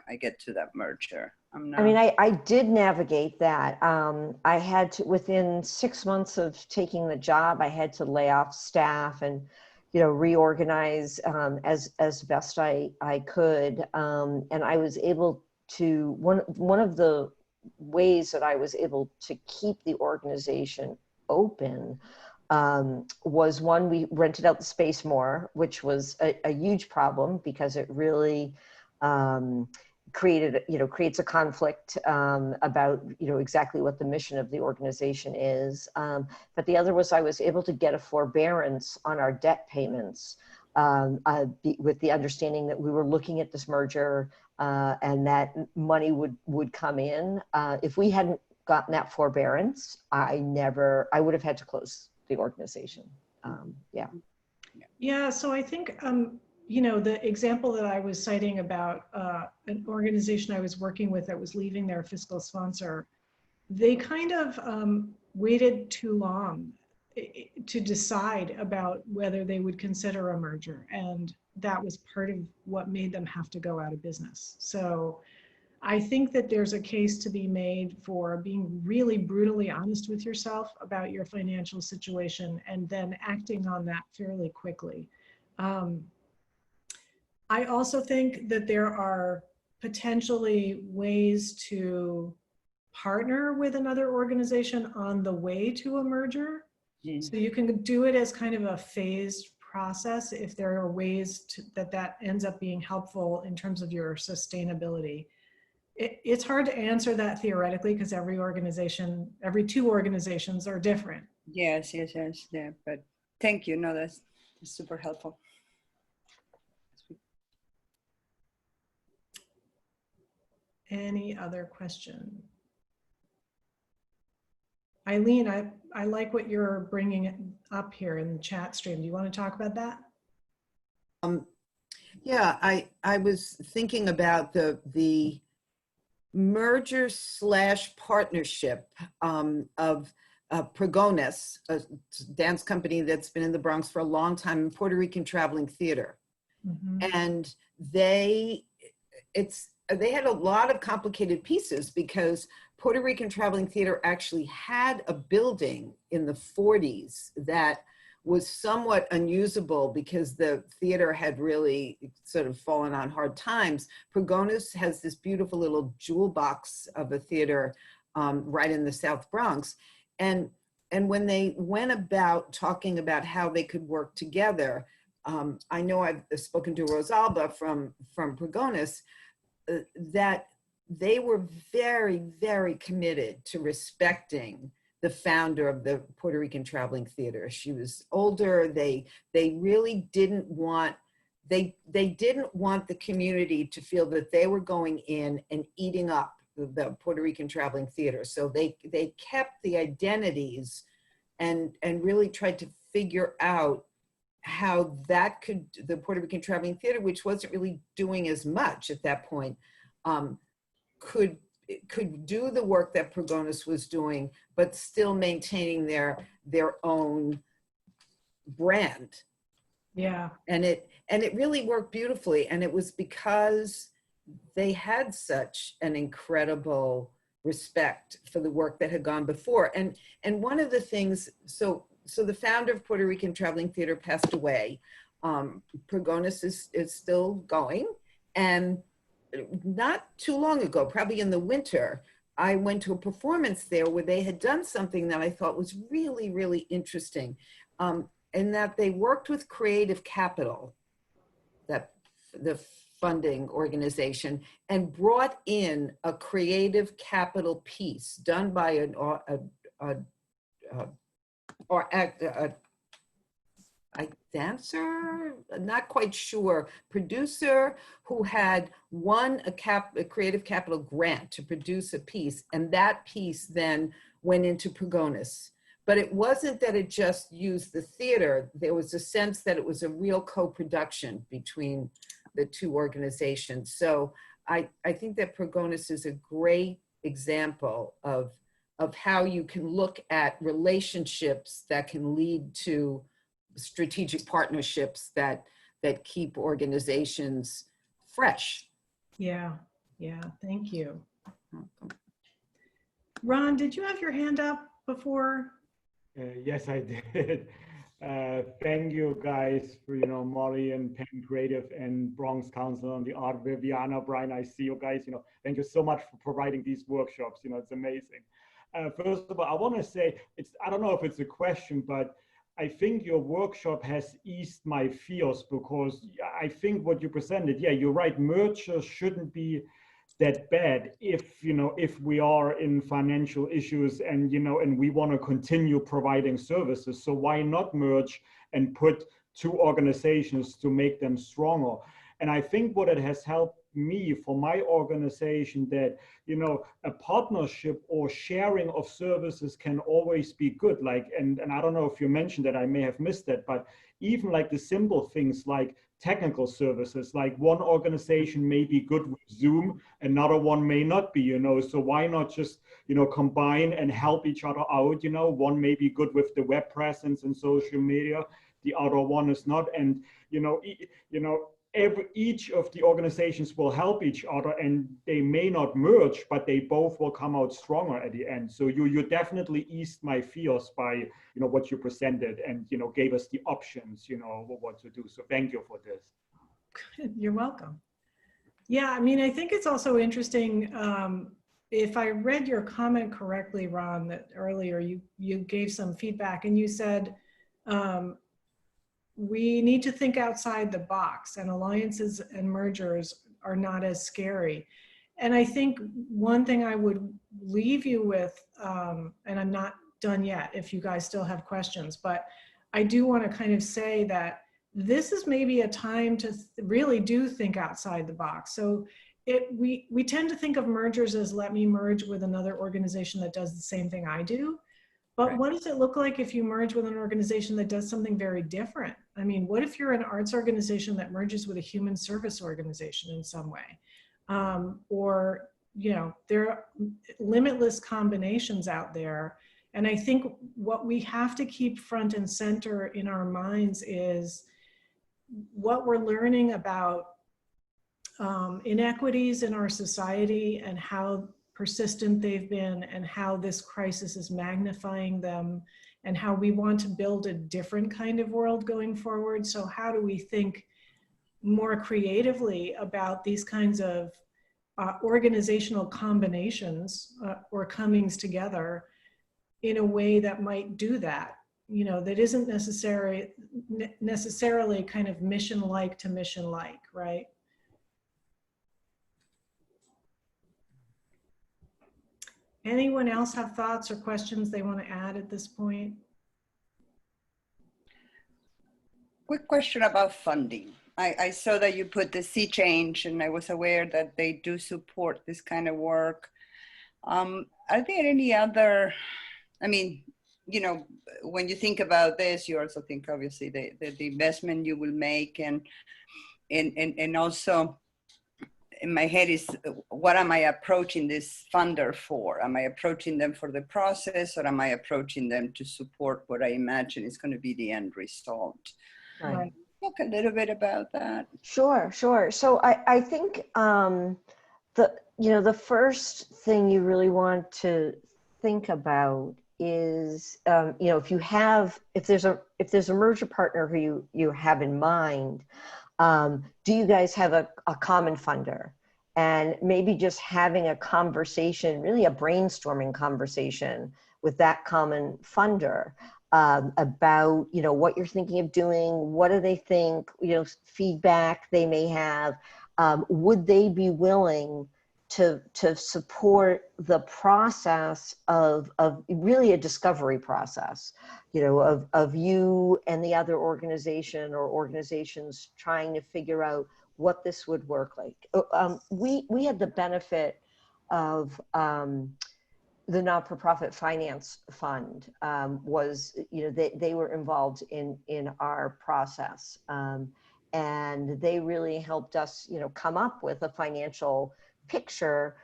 I get to that merger? I did navigate that. I had to, within 6 months of taking the job, I had to lay off staff and, reorganize as best I could. And I was able to, one of the ways that I was able to keep the organization open was, one, we rented out the space more, which was a huge problem because it really, creates a conflict about, exactly what the mission of the organization is. But the other was I was able to get a forbearance on our debt payments with the understanding that we were looking at this merger and that money would come in. If we hadn't gotten that forbearance, I would have had to close the organization. Yeah. Yeah, so I think, the example that I was citing about an organization I was working with that was leaving their fiscal sponsor, they kind of waited too long to decide about whether they would consider a merger. And that was part of what made them have to go out of business. So I think that there's a case to be made for being really brutally honest with yourself about your financial situation and then acting on that fairly quickly. I also think that there are potentially ways to partner with another organization on the way to a merger. So you can do it as kind of a phased process if there are ways that ends up being helpful in terms of your sustainability. It's hard to answer that theoretically because every two organizations are different. Yes, yeah, but thank you. No, that's super helpful. Any other question? Eileen, I like what you're bringing up here in the chat stream. Do you want to talk about that? Yeah, I was thinking about the merger / partnership of Progonus, a dance company that's been in the Bronx for a long time, in Puerto Rican Traveling Theater. Mm-hmm. And they had a lot of complicated pieces because Puerto Rican Traveling Theater actually had a building in the 40s that was somewhat unusable because the theater had really sort of fallen on hard times. Progonus has this beautiful little jewel box of a theater right in the South Bronx. And when they went about talking about how they could work together, I know I've spoken to Rosalba from Progonus, that they were very, very committed to respecting the founder of the Puerto Rican Traveling Theater. She was older. They really didn't want, they didn't want the community to feel that they were going in and eating up the Puerto Rican Traveling Theater. So they kept the identities and really tried to figure out how that the Puerto Rican Traveling Theater, which wasn't really doing as much at that point, could do the work that Progonus was doing, but still maintaining their own brand. Yeah. And it really worked beautifully. And it was because they had such an incredible respect for the work that had gone before. And one of the things, so the founder of Puerto Rican Traveling Theater passed away. Progonus is still going. And not too long ago, probably in the winter, I went to a performance there where they had done something that I thought was really, really interesting, in that they worked with Creative Capital, the funding organization, and brought in a Creative Capital piece done by a dancer, not quite sure, producer who had won a Creative Capital grant to produce a piece, and that piece then went into Progonus. But it wasn't that it just used the theater. There was a sense that it was a real co-production between the two organizations. So I think that Progonus is a great example of how you can look at relationships that can lead to strategic partnerships that keep organizations fresh. Yeah. Thank you. Ron, did you have your hand up before? Yes, I did. Thank you guys for, Molly and Penn Creative and Bronx Council on the Art. Viviana, Brian, I see you guys, thank you so much for providing these workshops. It's amazing. First of all, I want to say, I don't know if it's a question, but I think your workshop has eased my fears, because I think what you presented, yeah, you're right, mergers shouldn't be that bad if, you know, if we are in financial issues and, you know, and we want to continue providing services. So why not merge and put two organizations to make them stronger? And I think what it has helped me for my organization, that, you know, a partnership or sharing of services can always be good. Like, and I don't know if you mentioned that, I may have missed that, but even like the simple things like technical services, like one organization may be good with Zoom, another one may not be, you know, so why not just, you know, combine and help each other out? You know, one may be good with the web presence and social media, the other one is not. And, you know, each of the organizations will help each other, and they may not merge, but they both will come out stronger at the end. So you definitely eased my fears by, you know, what you presented, and, you know, gave us the options, you know, what to do. So thank you for this. You're welcome. Yeah, I mean, I think it's also interesting. If I read your comment correctly, Ron, that earlier you gave some feedback and you said, we need to think outside the box, and alliances and mergers are not as scary. And I think one thing I would leave you with, and I'm not done yet if you guys still have questions, but I do want to kind of say that this is maybe a time to really do think outside the box. So we tend to think of mergers as, let me merge with another organization that does the same thing I do. But Right. what does it look like if you merge with an organization that does something very different? I mean, what if you're an arts organization that merges with a human service organization in some way? Or, you know, there are limitless combinations out there. And I think what we have to keep front and center in our minds is what we're learning about inequities in our society and how persistent they've been, and how this crisis is magnifying them, and how we want to build a different kind of world going forward. So how do we think more creatively about these kinds of organizational combinations or comings together in a way that might do that, you know, that isn't necessarily kind of mission-like to mission-like, right? Anyone else have thoughts or questions they want to add at this point? Quick question about funding. I saw that you put the Sea Change, and I was aware that they do support this kind of work. Are there any other, I mean, you know, when you think about this, you also think obviously the investment you will make, and also in my head is, what am I approaching this funder for? Am I approaching them for the process, or am I approaching them to support what I imagine is going to be the end result? Right. Talk a little bit about that. Sure. So I think the first thing you really want to think about is, if there's a merger partner who you have in mind, do you guys have a common funder? And maybe just having a conversation, really a brainstorming conversation with that common funder about, you know, what you're thinking of doing, what do they think, you know, feedback they may have. Would they be willing to support the process of really a discovery process, you know, of you and the other organization or organizations trying to figure out what this would work like. We had the benefit of the Not-for-Profit Finance Fund was, you know, they were involved in our process, and they really helped us, you know, come up with a financial picture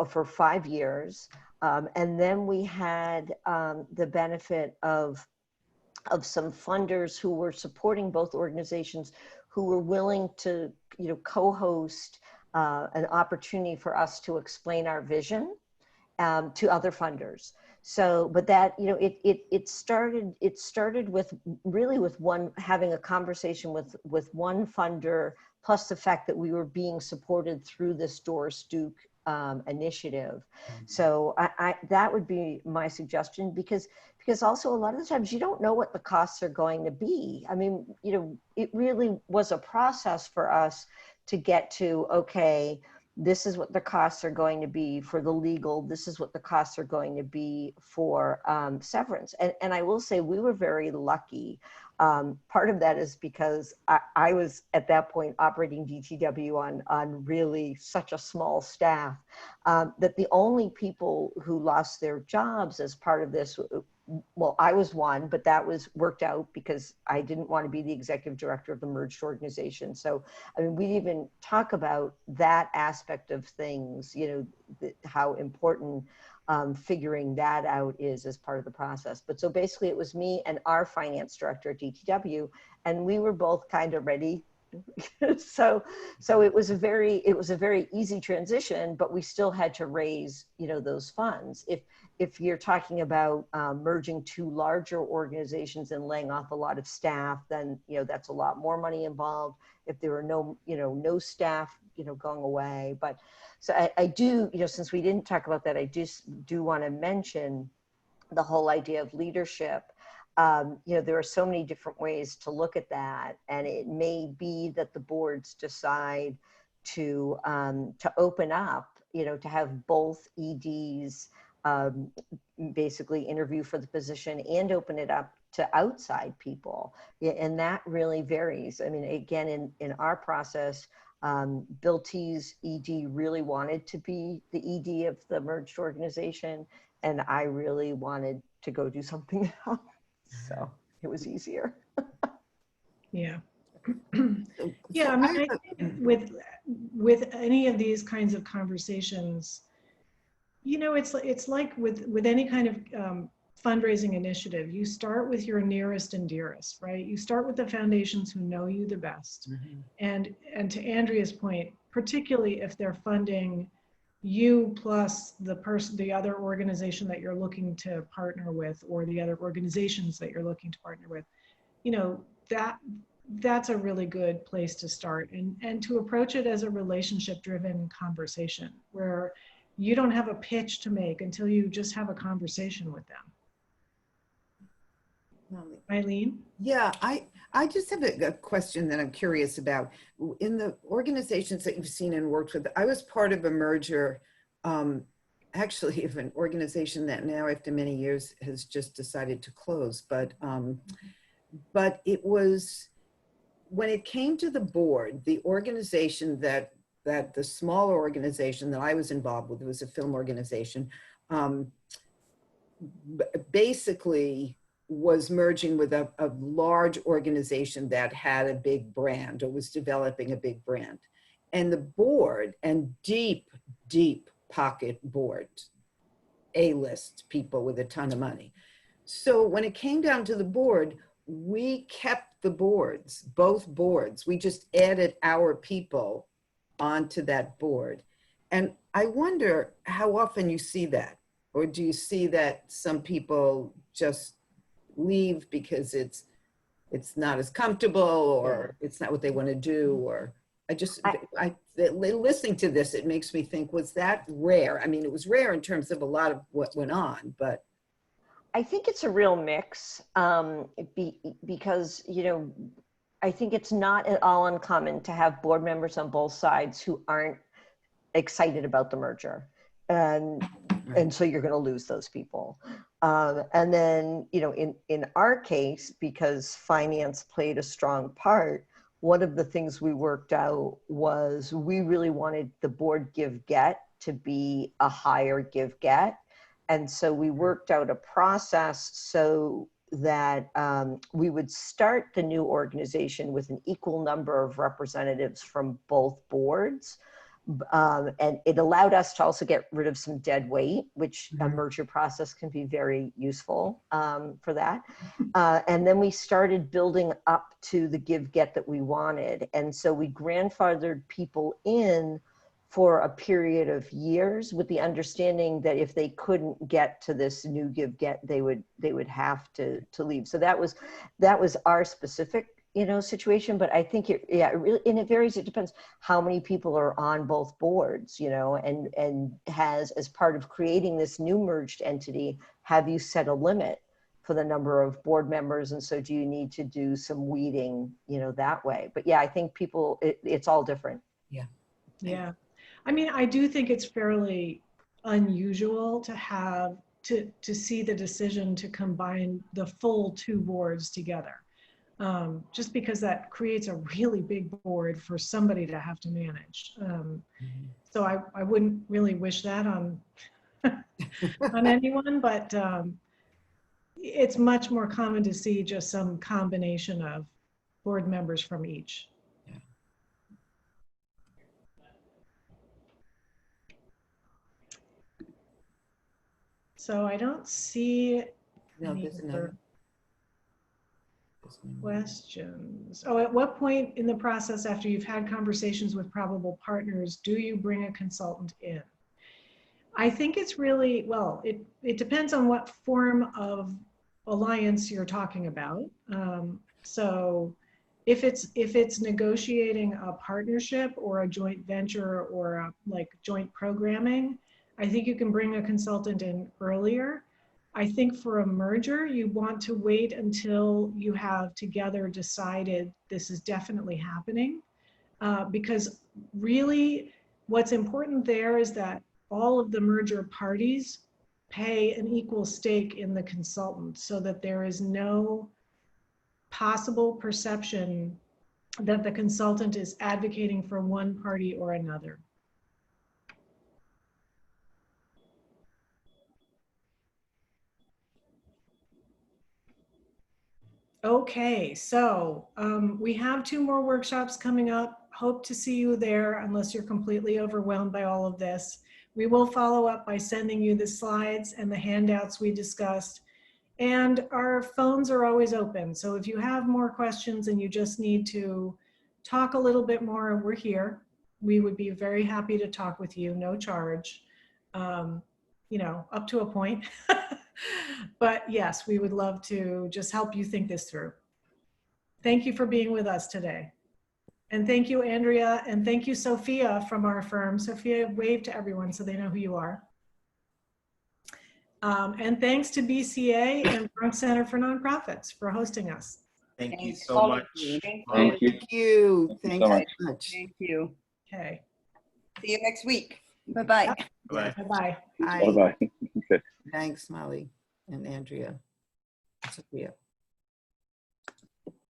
for 5 years. And then we had the benefit of some funders who were supporting both organizations, who were willing to, you know, co-host an opportunity for us to explain our vision to other funders. So, but that, you know, it started with really with having a conversation with one funder, plus the fact that we were being supported through this Doris Duke initiative. So that would be my suggestion, because also a lot of the times you don't know what the costs are going to be. I mean, you know, it really was a process for us to get to, okay, this is what the costs are going to be for the legal, this is what the costs are going to be for severance. And I will say we were very lucky. Part of that is because I was at that point operating DTW on really such a small staff that the only people who lost their jobs as part of this, well, I was one, but that was worked out because I didn't want to be the executive director of the merged organization. So, I mean, we even talk about that aspect of things, you know, how important figuring that out is as part of the process. But so basically it was me and our finance director at DTW, and we were both kind of ready. so it was a very easy transition, but we still had to raise, you know, those funds. If you're talking about merging two larger organizations and laying off a lot of staff, then, you know, that's a lot more money involved. If there were no staff, you know, going away. But so I do, you know, since we didn't talk about that, I just do want to mention the whole idea of leadership. You know, there are so many different ways to look at that, and it may be that the boards decide to open up, you know, to have both EDs basically interview for the position and open it up to outside people. Yeah, and that really varies. I mean, again, in our process, Bill T's ED really wanted to be the ED of the merged organization, and I really wanted to go do something else. So it was easier. Yeah. So Yeah, I mean, I think with any of these kinds of conversations, you know, it's like with any kind of fundraising initiative, you start with your nearest and dearest, right? You start with the foundations who know you the best. And to Andrea's point, particularly if they're funding you plus the other organization that you're looking to partner with, or the other organizations that you're looking to partner with, you know, that's a really good place to start, and to approach it as a relationship driven conversation where you don't have a pitch to make until you just have a conversation with them. Eileen? Yeah, I just have a question that I'm curious about. In the organizations that you've seen and worked with, I was part of a merger, actually of an organization that now after many years has just decided to close. But it was, when it came to the board, the organization that the smaller organization that I was involved with, it was a film organization, basically was merging with a large organization that had a big brand or was developing a big brand. And the board, and deep pocket board, A-list people with a ton of money. So when it came down to the board, we kept the boards, both boards. We just added our people onto that board. And I wonder how often you see that, or do you see that some people just leave because it's not as comfortable, or it's not what they want to do, or listening to this, it makes me think, was that rare? I mean, it was rare in terms of a lot of what went on, but. I think it's a real mix because, you know, I think it's not at all uncommon to have board members on both sides who aren't excited about the merger. And so you're going to lose those people. And then, you know, in our case, because finance played a strong part, one of the things we worked out was we really wanted the board give-get to be a higher give-get. And so we worked out a process so that we would start the new organization with an equal number of representatives from both boards. And it allowed us to also get rid of some dead weight, which a merger process can be very useful for that. And then we started building up to the give-get that we wanted. And so we grandfathered people in for a period of years with the understanding that if they couldn't get to this new give-get, they would have to leave. So that was our specific, you know, situation. But I think it really, and it varies. It depends how many people are on both boards, you know, and has, as part of creating this new merged entity, have you set a limit for the number of board members? And so do you need to do some weeding, you know, that way? But yeah, I think people, it's all different. Yeah. I mean, I do think it's fairly unusual to have, to see the decision to combine the full two boards together. Just because that creates a really big board for somebody to have to manage. So I wouldn't really wish that on, on anyone, but it's much more common to see just some combination of board members from each. So I don't see No, any there's other another. questions. Oh, at what point in the process after you've had conversations with probable partners, do you bring a consultant in? I think it's really, well, it depends on what form of alliance you're talking about. So if it's negotiating a partnership or a joint venture or a, like joint programming, I think you can bring a consultant in earlier. I think for a merger, you want to wait until you have together decided this is definitely happening. Because really what's important there is that all of the merger parties pay an equal stake in the consultant so that there is no possible perception that the consultant is advocating for one party or another. Okay, so we have 2 more workshops coming up. Hope to see you there unless you're completely overwhelmed by all of this. We will follow up by sending you the slides and the handouts we discussed. And our phones are always open. So if you have more questions and you just need to talk a little bit more, we're here. We would be very happy to talk with you, no charge, you know, up to a point. But yes, we would love to just help you think this through. Thank you for being with us today. And thank you, Andrea, and thank you, Sophia, from our firm. Sophia, wave to everyone so they know who you are. And thanks to BCA and Bronx Center for Nonprofits for hosting us. Thank you Thanks, so all of much. you. Thank Thank you. Thank you. Thank you Thanks so so much. Thank you. Okay, See you next week. Bye-bye. Bye. bye-bye. Bye. Bye-bye. Okay. Thanks, Molly and Andrea. Sophia.